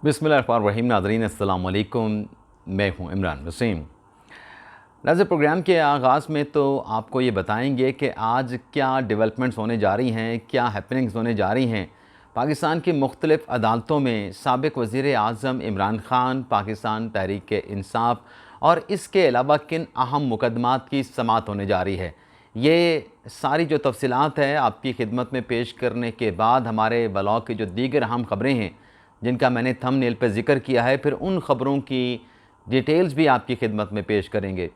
बिस्मिल्लाहिर्रहमानिर्रहीम। नाज़रीन अस्सलाम वालेकुम, मैं हूं इमरान वसीम। नाज़रीन, प्रोग्राम के आगाज़ में तो आपको ये बताएंगे कि आज क्या डेवलपमेंट्स होने जा रही हैं, क्या हैपनिंग्स होने जा रही हैं। पाकिस्तान की मुख्तलिफ़ अदालतों में साबिक़ वज़ीर आज़म इमरान ख़ान, पाकिस्तान तहरीक इंसाफ और इसके अलावा किन अहम मुकदमात की समाअत होने जा रही है। ये सारी जो तफ़सीलात है आपकी खिदमत में पेश करने के बाद हमारे ब्लॉग की जो दीगर अहम ख़बरें हैं जिनका मैंने थंबनेल पर ज़िक्र किया है, फिर उन ख़बरों की डिटेल्स भी आपकी खिदमत में पेश करेंगे।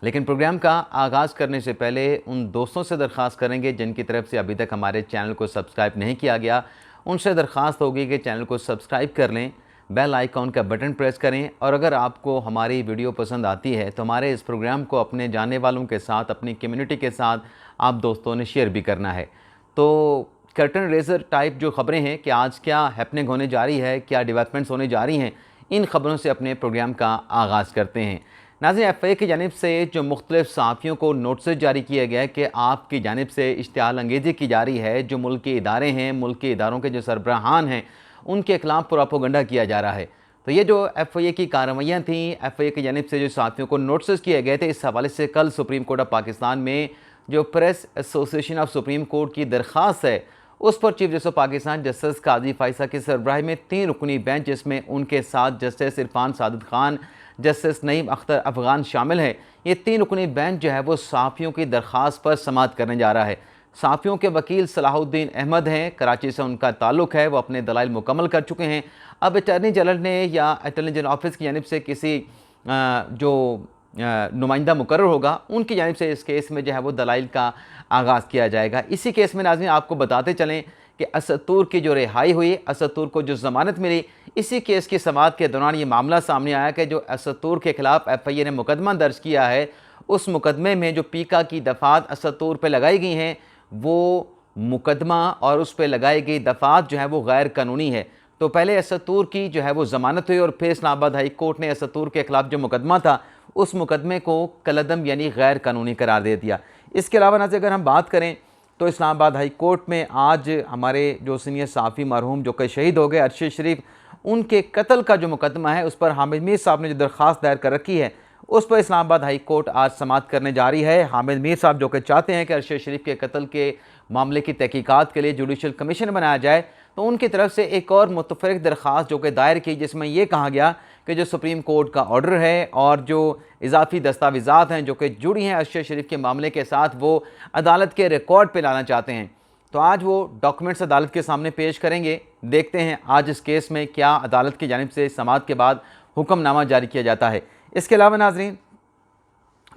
लेकिन प्रोग्राम का आगाज़ करने से पहले उन दोस्तों से दरख्वास्त करेंगे जिनकी तरफ से अभी तक हमारे चैनल को सब्सक्राइब नहीं किया गया, उनसे दरख्वास्त होगी कि चैनल को सब्सक्राइब कर लें, बेल आइकॉन का बटन प्रेस करें और अगर आपको हमारी वीडियो पसंद आती है तो हमारे इस प्रोग्राम को अपने जानने वालों के साथ, अपनी कम्युनिटी के साथ आप दोस्तों ने शेयर भी करना है। तो कर्टन रेजर टाइप जो ख़बरें हैं कि आज क्या हैपनिंग होने जा रही है, क्या डेवलपमेंट्स होने जा रही हैं, इन ख़बरों से अपने प्रोग्राम का आगाज़ करते हैं। नाज़रीन, FIA की जानिब से जो मुख्तलिफ़ सहाफ़ियों को नोटिस जारी किया गया है कि आपकी जानिब से इश्तिहाल अंगेज़ी की जा रही है, जो मुल्क के इदारे हैं, मुल्क के इदारों के जो सरबराहान हैं, उनके ख़िलाफ़ प्रोपेगेंडा किया जा रहा है। तो ये जो FIA की कार्रवाइयाँ थीं, FIA की जानिब से जो सहाफ़ियों को नोटिस किए गए थे, इस हवाले से कल सुप्रीम कोर्ट ऑफ पाकिस्तान में जो press association of supreme court की दरख्वास्त है उस पर चीफ जस्टिस पाकिस्तान जस्टिस काजी फायसा की सरबराही में 3 रुकनी बेंच, जिसमें उनके साथ जस्टिस इरफान सादिक खान, जस्टिस नईम अख्तर अफ़गान शामिल है। ये 3 रुकनी बेंच जो है वो सहाफ़ियों की दरख्वास्त पर समाअत करने जा रहा है। सहाफ़ियों के वकील सलाहुद्दीन अहमद हैं, कराची से उनका ताल्लुक़ है, वो अपने दलाइल मुकम्मल कर चुके हैं। अब अटॉर्नी जनरल ने या अटॉर्नी जनरल ऑफिस की जानिब से किसी जो नुमाइंदा मुकर्रर होगा, उनकी जानिब से इस केस में जो है वो दलाइल का आगाज़ किया जाएगा। इसी केस में नाज़रीन आपको बताते चलें कि असदुर की जो रिहाई हुई, असदुर को जो ज़मानत मिली, इसी केस की समाअत के दौरान ये मामला सामने आया कि जो असदुर के ख़िलाफ़ FIA ने मुकदमा दर्ज किया है, उस मुकदमे में जो पीका की दफ़ात असदुर पर लगाई गई हैं, वो मुकदमा और उस पर लगाई गई दफ़ात जो है वो गैर कानूनी है। तो पहले असदुर की जो है वो ज़मानत हुई और फिर इस्लामाबाद हाई कोर्ट ने असदुर के ख़िलाफ़ जो मुकदमा था उस मुकदमे को कलअदम यानी गैर कानूनी करार दे दिया। इसके अलावा नाज़रीन अगर हम बात करें तो इस्लामाबाद हाई कोर्ट में आज हमारे जो सीनियर सहाफ़ी मरहूम जो कि शहीद हो गए अरशद शरीफ, उनके कत्ल का जो मुकदमा है उस पर हामिद मीर साहब ने जो दरख्वास्त दायर कर रखी है उस पर इस्लामाबाद हाई कोर्ट आज समाअत करने जा रही है। हामिद मीर साहब जो कि चाहते हैं कि अरशद शरीफ के कत्ल के मामले की तहकीकात के लिए जुडिशल कमीशन बनाया जाए, तो उनकी तरफ से एक और मुतफ़रिक़ दरख्वास्त जो कि दायर की, जिसमें यह कहा गया कि जो सुप्रीम कोर्ट का ऑर्डर है और जो इजाफी दस्तावेज़ात हैं जो कि जुड़ी हैं अरशद शरीफ के मामले के साथ, वो अदालत के रिकॉर्ड पर लाना चाहते हैं। तो आज वो डॉक्यूमेंट्स अदालत के सामने पेश करेंगे। देखते हैं आज इस केस में क्या अदालत की जानिब से समाअत के बाद हुक्मनामा जारी किया जाता है। इसके अलावा नाज़रीन,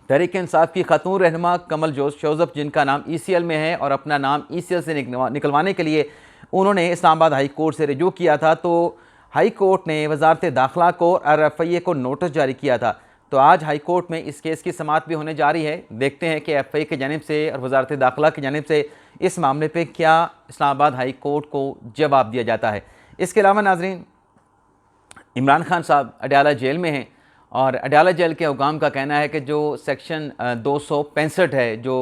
तहरीक इंसाफ की खातून रहनुमा कमल शोज़ब, जिनका नाम ECL में है और अपना नाम ECL से निकलवाने के लिए उन्होंने इस्लामाबाद हाई कोर्ट से रिजू किया था, तो हाई कोर्ट ने वजारत दाखिला को और FIA को नोटिस जारी किया था। तो आज हाई कोर्ट में इस केस की समाअत भी होने जा रही है। देखते हैं कि FIA की जानिब से और वजारत दाखिला की जानिब से इस मामले पर क्या इस्लामाबाद हाई कोर्ट को जवाब दिया जाता है। इसके अलावा नाज़रीन, इमरान खान साहब अडयाला जेल में हैं और अडयाला जेल के हुकाम का कहना है कि जो सेक्शन 265 है जो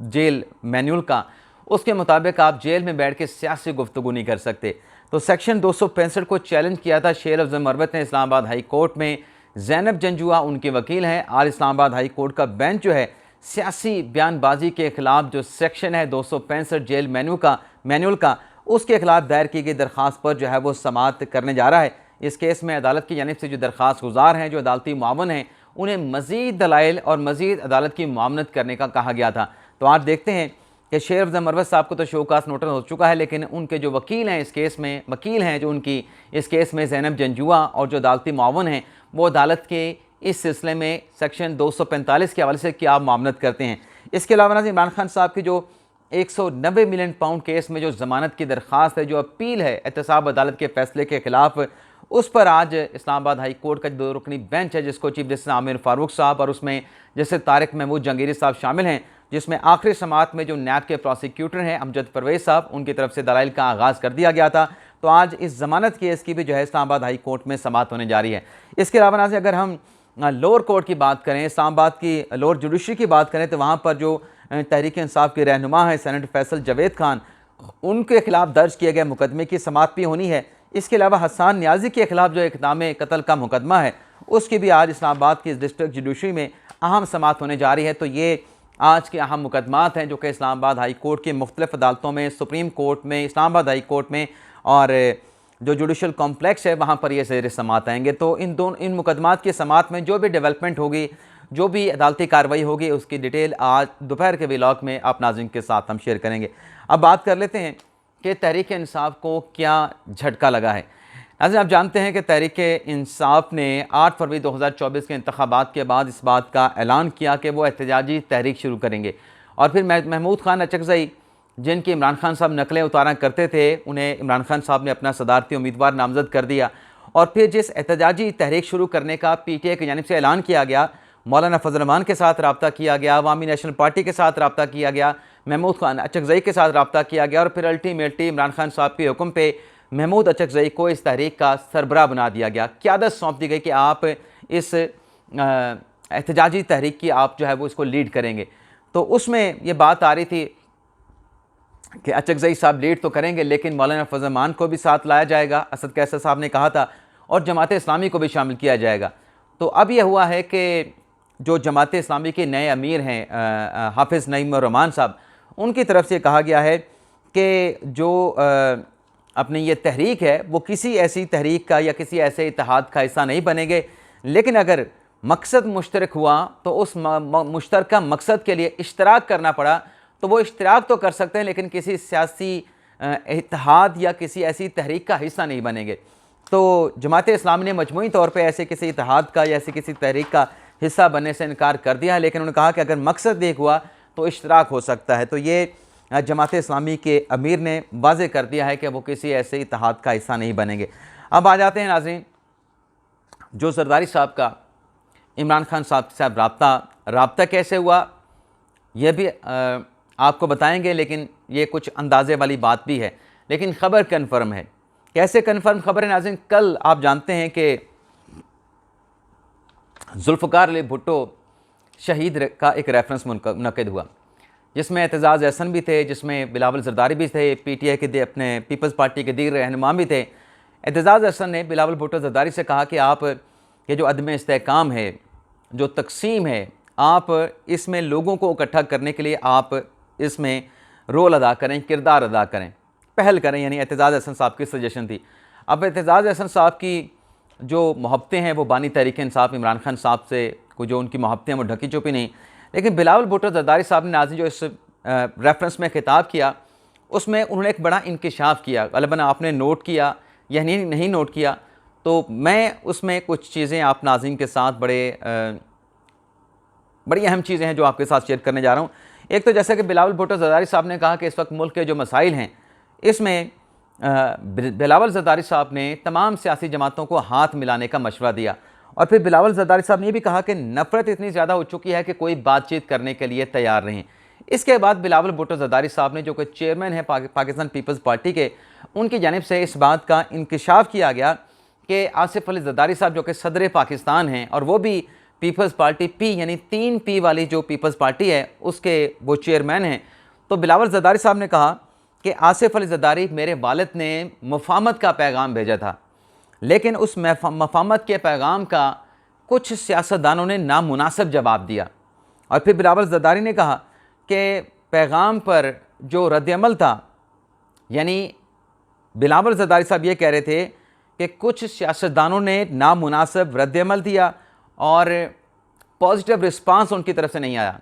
जेल मैनुअल का, उसके मुताबिक आप जेल में बैठ के सियासी गुफ्तगू नहीं कर सकते। तो सेक्शन 265 को चैलेंज किया था शेर अफजल मरवत ने इस्लामाबाद हाई कोर्ट में। ज़ैनब जंजुआ उनके वकील हैं और इस्लामाबाद हाई कोर्ट का बेंच जो है सियासी बयानबाजी के ख़िलाफ़ जो सेक्शन है 265 जेल मैनुअल का, उसके ख़िलाफ़ दायर की गई दरख्वास्त पर जो है वो समाअत करने जा रहा है। इस केस में अदालत की जानिब से जो दरख्वास्त गुजार हैं, जो अदालती मुआवन हैं, उन्हें मज़ीद दलाइल और मज़ीद अदालत की मुआवनत करने का कहा गया था। तो आज देखते हैं कि शेर अफजल मरवत साहब को तो शोकास नोटिस हो चुका है, लेकिन उनके जो वकील हैं इस केस में, वकील हैं जो उनकी इस केस में ज़ैनब जंजुआ और जो अदालती मुआवन हैं, वो अदालत के इस सिलसिले में सेक्शन 245 के हवाले से क्या मुआवनत करते हैं। इसके अलावा नाज़रीन, इमरान खान साहब की जो 190 मिलियन पाउंड केस में जो ज़मानत की दरख्वास्त है, जो अपील है एहतसाब अदालत के फैसले के ख़िलाफ़, उस पर आज इस्लामाबाद हाई कोर्ट का 2 रुकनी बेंच है जिसको चीफ जस्टिस आमिर फारूक साहब और उसमें जस्टिस तारिक महमूद जहांगीरी साहब शामिल हैं, जिसमें आखिरी समाअत में जो नैब के प्रोसिक्यूटर हैं अमजद परवेज़ साहब, उनकी तरफ से दलाइल का आगाज़ कर दिया गया था। तो आज इस ज़मानत केस की भी जो है इस्लामाबाद हाई कोर्ट में समाअत होने जा रही है। इसके अलावा नाज़रीन अगर हम लोअर कोर्ट की बात करें, इस्लामाबाद की लोअर जुडिशरी की बात करें, तो वहाँ पर जो तहरीक इंसाफ के रहनुमा हैं सेनेटर फैसल जावेद खान, उनके खिलाफ दर्ज किए गए मुकदमे की समाअत भी होनी है। इसके अलावा हसन न्याजी के खिलाफ जो इक़दाम कत्ल का मुकदमा है उसकी भी आज इस्लामाबाद की डिस्ट्रिक्ट जुडिशरी में अहम समाअत होने जा रही है। तो ये आज के अहम मुकदमात हैं जो कि इस्लामाबाद हाई कोर्ट की मुख्तलिफ अदालतों में, सुप्रीम कोर्ट में, इस्लामाबाद हाई कोर्ट में और जो जुडिशल कॉम्प्लेक्स है वहाँ पर ये ज़ेर समाअत आएंगे। तो इन मुकदमात की समाअत में जो भी डेवलपमेंट होगी, जो भी अदालती कार्रवाई होगी, उसकी डिटेल आज दोपहर के व्लॉग में आप नाज़रीन के साथ हम शेयर करेंगे। अब बात कर लेते हैं कि तहरीक इंसाफ को क्या झटका लगा है। नाज़रीन, आप जानते हैं कि तहरीक इंसाफ ने 8 फरवरी 2024 के इंतखाबात के बाद इस बात का ऐलान किया कि वो एहतजाजी तहरीक शुरू करेंगे। और फिर महमूद खान अचकज़ई, जिनकी इमरान खान साहब नकलें उतारा करते थे, उन्हें इमरान खान साहब ने अपना सदारती उम्मीदवार नामज़द कर दिया। और फिर जिस एहतजाजी तहरीक शुरू करने का PTI की जानिब से ऐलान किया गया, मौलाना फजल रहमान के साथ रब्ता किया गया, अवामी नेशनल पार्टी के साथ रब्ता किया गया, महमूद खान अचकज़ई के साथ रब्ता किया गया और फिर अल्टीमेटली इमरान खान साहब के हुक्म पे महमूद अचकज़ई को इस तहरीक का सरबराह बना दिया गया। क़यादत सौंप दी गई कि आप इस एहतजाजी तहरीक की आप जो है वो इसको लीड करेंगे। तो उसमें ये बात आ रही थी कि अचकज़ई साहब लीड तो करेंगे लेकिन मौलाना फजल रहमान को भी साथ लाया जाएगा, असद कैसर साहब ने कहा था, और जमात इस्लामी को भी शामिल किया जाएगा। तो अब यह हुआ है कि जो जमात इस्लामी के नए अमीर हैं हाफिज़ नईम रहमान साहब, उनकी तरफ से कहा गया है कि जो अपनी ये तहरीक है वो किसी ऐसी तहरीक का या किसी ऐसे इत्तेहाद का हिस्सा नहीं बनेंगे, लेकिन अगर मकसद मुश्तरक हुआ तो उस मुश्तरका मकसद के लिए इश्तराक करना पड़ा तो वो इश्तराक तो कर सकते हैं लेकिन किसी सियासी इत्तेहाद या किसी ऐसी तहरीक का हिस्सा नहीं बनेंगे। तो जमात इस्लामी ने मजमूई तौर पर ऐसे किसी इत्तेहाद का या ऐसी किसी तहरीक का हिस्सा बनने से इनकार कर दिया है, लेकिन उन्होंने कहा कि अगर मकसद एक हुआ तो इश्तराक हो सकता है। तो ये जमात इस्लामी के अमीर ने वाज़े कर दिया है कि वो किसी ऐसे इत्तेहाद का हिस्सा नहीं बनेंगे। अब आ जाते हैं नाज़रीन, जो जरदारी साहब का इमरान खान साहब रब्ता कैसे हुआ यह भी आपको बताएंगे, लेकिन ये कुछ अंदाज़े वाली बात भी है, लेकिन ख़बर कन्फर्म है। कैसे कन्फर्म खबर है नाज़रीन? कल आप जानते हैं कि जुल्फ़िकार अली भुट्टो शहीद का एक रेफरेंस मुनक़िद हुआ, जिसमें एतजाज़ एहसन भी थे, जिसमें बिलावल ज़रदारी भी थे, PTI के अपने पीपल्स पार्टी के दीगर रहनुमा भी थे। एतजाज़ एहसन ने बिलावल भुट्टो ज़रदारी से कहा कि आप ये जो अदम इस्तेहकाम है, जो तकसीम है, आप इसमें लोगों को इकट्ठा करने के लिए आप इसमें रोल अदा करें, किरदार अदा करें, पहल करें। यानी एतजाज़ एहसन साहब की सजेशन थी। अब एतजाज़ एहसन साहब की जो मोहब्बतें हैं वो बानी तहरीक इंसाफ इमरान खान साहब से को जो उनकी मोहब्बतें हैं वो ढकी छुपी नहीं, लेकिन बिलावल भुट्टो ज़रदारी साहब ने नाज़रीन जो इस रेफरेंस में खिताब किया उसमें उन्होंने एक बड़ा इंकिशाफ किया। ग़ालिबन आपने नोट किया या नहीं नोट किया, तो मैं उसमें कुछ चीज़ें आप नाज़रीन के साथ बड़ी अहम चीज़ें हैं जो आपके साथ शेयर करने जा रहा हूँ। एक तो जैसा कि बिलावल भुट्टो ज़रदारी साहब ने कहा कि इस वक्त मुल्क के जो मसाइल हैं इसमें बिलावल ज़रदारी साहब ने तमाम सियासी जमातों को हाथ मिलाने का मशवरा दिया। और फिर बिलावल ज़रदारी साहब ने भी कहा कि नफ़रत इतनी ज़्यादा हो चुकी है कि कोई बातचीत करने के लिए तैयार नहीं। इसके बाद बिलावल भुट्टो ज़रदारी साहब ने, जो कि चेयरमैन है पाकिस्तान पीपल्स पार्टी के, उनकी जानिब से इस बात का इंकिशाफ किया गया कि आसिफ अली ज़रदारी साहब जो कि सदर पाकिस्तान हैं और वो भी पीपल्स पार्टी P यानी 3P वाली जो पीपल्स पार्टी है उसके वो चेयरमैन हैं। तो बिलावल ज़रदारी साहब ने कहा कि आसिफ अली ज़रदारी, मेरे वालिद ने मुफाहमत का पैगाम भेजा था, लेकिन उस मुफाहमत के पैगाम का कुछ सियासतदानों ने नामुनासिब जवाब दिया। और फिर बिलावल ज़रदारी ने कहा कि पैगाम पर जो रद्दअमल था, यानी बिलावल ज़रदारी साहब ये कह रहे थे कि कुछ सियासतदानों ने नामुनासिब रद्दअमल दिया और पॉजिटिव रिस्पांस उनकी तरफ से नहीं आया।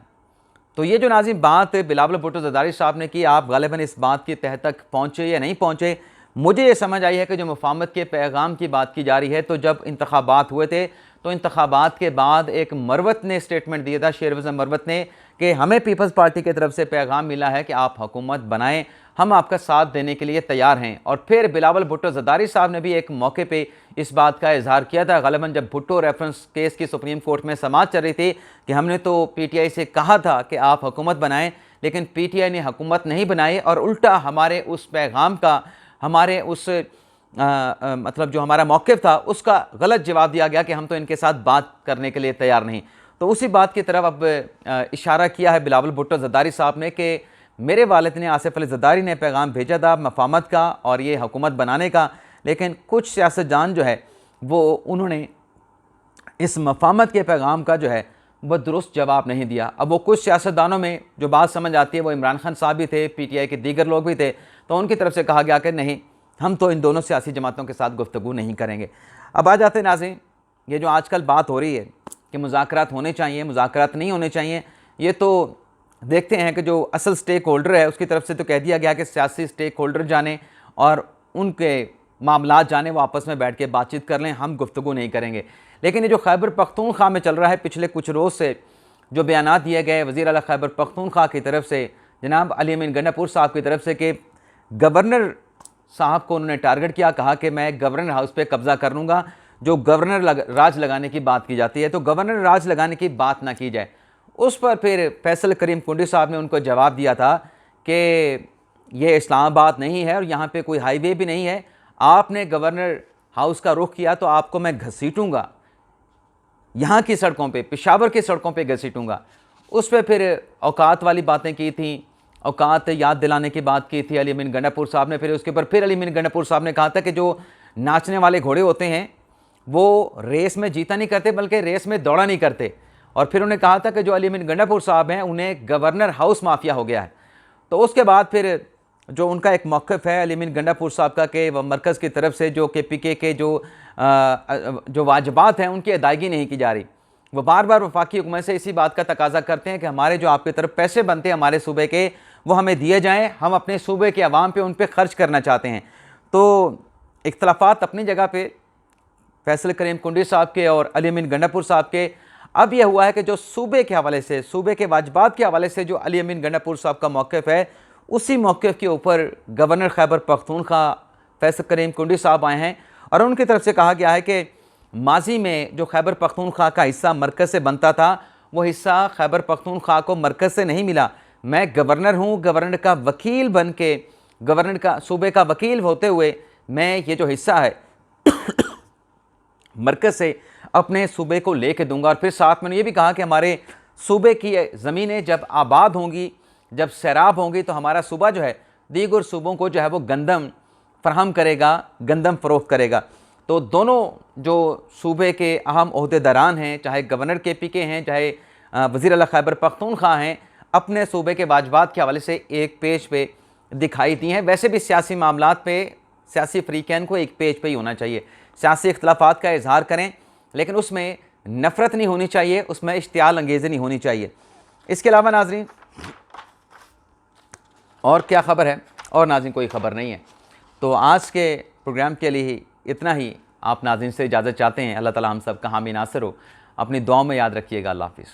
तो ये जो नाज़रीन बात बिलावल भुट्टो ज़रदारी साहब ने की, आप ग़ालिबन इस बात की तह तक पहुँचे या नहीं पहुँचे, मुझे ये समझ आई है कि जो मुफाहमत के पैगाम की बात की जा रही है, तो जब इंतखाबात हुए थे तो इंतखाबात के बाद एक मरवत ने स्टेटमेंट दिया था, शेरवज़ मरवत ने, कि हमें पीपल्स पार्टी की तरफ से पैगाम मिला है कि आप हुकूमत बनाएं, हम आपका साथ देने के लिए तैयार हैं। और फिर बिलावल भुट्टो ज़रदारी साहब ने भी एक मौके पे इस बात का इजहार किया था, ग़ालिबन जब भुट्टो रेफरेंस केस की सुप्रीम कोर्ट में समाअत चल रही थी, कि हमने तो PTI से कहा था कि आप हुकूमत बनाएं, लेकिन PTI ने हुकूमत नहीं बनाई और उल्टा हमारे उस पैगाम का, हमारे उस मतलब जो हमारा मौक़िफ़ था उसका गलत जवाब दिया गया कि हम तो इनके साथ बात करने के लिए तैयार नहीं। तो उसी बात की तरफ अब इशारा किया है बिलावल भुट्टो ज़रदारी साहब ने कि मेरे वालिद ने, आसिफ अली ज़रदारी ने पैगाम भेजा था मुफाहमत का और ये हुकूमत बनाने का, लेकिन कुछ सियासतदान जो है वो उन्होंने इस मफाहमत के पैगाम का जो है वह दुरुस्त जवाब नहीं दिया। अब वो कुछ सियासतदानों में जो बात समझ आती है वो इमरान खान साहब भी थे, PTI के दीगर लोग भी थे, तो उनकी तरफ से कहा गया कि नहीं, हम तो इन दोनों सियासी जमातों के साथ गुफ्तगू नहीं करेंगे। अब आ जाते हैं नाज़रीन, ये जो आजकल बात हो रही है कि मुज़ाकरात होने चाहिए, मुज़ाकरात नहीं होने चाहिए, ये तो देखते हैं कि जो असल स्टेक होल्डर है उसकी तरफ से तो कह दिया गया कि सियासी स्टेक होल्डर जाने और उनके मामलात जाने, वो आपस में बैठ के बातचीत कर लें, हम गुफ्तगू नहीं करेंगे। लेकिन ये जो खैबर पख्तूनख्वा में चल रहा है, पिछले कुछ रोज़ से जो बयानात दिए गए वज़ीर आला खैबर पख्तूनख्वा की तरफ से जनाब अली अमीन गंडापुर साहब की तरफ से कि गवर्नर साहब को उन्होंने टारगेट किया, कहा कि मैं गवर्नर हाउस पे कब्ज़ा कर लूँगा। जो गवर्नर राज लगाने की बात की जाती है, तो गवर्नर राज लगाने की बात ना की जाए। उस पर फिर फैसल करीम कुंडी साहब ने उनको जवाब दिया था कि ये इस्लामाबाद नहीं है और यहाँ पे कोई हाईवे भी नहीं है, आपने गवर्नर हाउस का रुख किया तो आपको मैं घसीटूँगा, यहाँ की सड़कों पे, पेशावर की सड़कों पे घसीटूँगा। उस पर फिर औकात वाली बातें की थी, औकात याद दिलाने की बात की थी अली अमीन गंडापुर साहब ने। फिर उसके ऊपर फिर अली अमीन गंडापुर साहब ने कहा था कि जो नाचने वाले घोड़े होते हैं वो रेस में जीता नहीं करते बल्कि रेस में दौड़ा नहीं करते। और फिर उन्होंने कहा था कि जो अली अमीन गंडापुर साहब हैं उन्हें गवर्नर हाउस माफिया हो गया है। तो उसके बाद फिर जो उनका एक मौक़िफ़ है अली अमीन गंडापुर साहब का कि वह मरकज़ की तरफ से जो KPK के जो वाजिबात हैं उनकी अदायगी नहीं की जा रही। वो बार बार वफाकी हुकूमत से इसी बात का तकाजा करते हैं कि हमारे जो आपकी तरफ पैसे बनते हैं हमारे सूबे के, वो हमें दिए जाएँ, हम अपने सूबे के अवाम पे उन पर ख़र्च करना चाहते हैं। तो इख्तलाफात अपनी जगह पे फैसल करीम कुंडी साहब के और अली अमीन गंडापुर साहब के। अब यह हुआ है कि जो सूबे के हवाले से, सूबे के वाजिबात के हवाले से जो अली अमीन गंडापुर साहब का मौक़िफ़ है, उसी मौक़िफ़ के ऊपर गवर्नर खैबर पख्तूनख्वा फैसल करीम कुंडी साहब आए हैं और उनकी तरफ से कहा गया है कि माजी में जो खैबर पख्तूनख्वा का हिस्सा मरकज़ से बनता था, वो हिस्सा खैबर पख्तूनख्वा को मरकज़ से नहीं मिला। मैं गवर्नर हूँ, गवर्नर का वकील बन के, गवर्नर का सूबे का वकील होते हुए मैं ये जो हिस्सा है मरकज़ से अपने सूबे को लेके दूंगा। और फिर साथ में ये भी कहा कि हमारे सूबे की ज़मीनें जब आबाद होंगी, जब सैराब होंगी, तो हमारा सूबा जो है दीगर सूबों को जो है वो गंदम फराहम करेगा, गंदम फ़रोख्त करेगा। तो दोनों जो सूबे के अहम ओहदेदारान हैं, चाहे गवर्नर KPK हैं, चाहे वज़ीर आला खैबर पख्तूनख्वा हैं, अपने सूबे के वाजिबात के हवाले से एक पेज पे दिखाई दी हैं। वैसे भी सियासी मामलात पे सियासी फ़रीक़ैन को एक पेज पे ही होना चाहिए। सियासी इख्तलाफात का इजहार करें, लेकिन उसमें नफ़रत नहीं होनी चाहिए, उसमें इश्तियाल अंगेज़ी नहीं होनी चाहिए। इसके अलावा नाज़रीन और क्या ख़बर है? और नाज़रीन कोई ख़बर नहीं है। तो आज के प्रोग्राम के लिए इतना ही। आप नाज़रीन से इजाज़त चाहते हैं। अल्लाह ताला हम सब का हामी नासिर हो। अपनी दुआओं में याद रखिएगा। अल्लाह हाफ़िज़।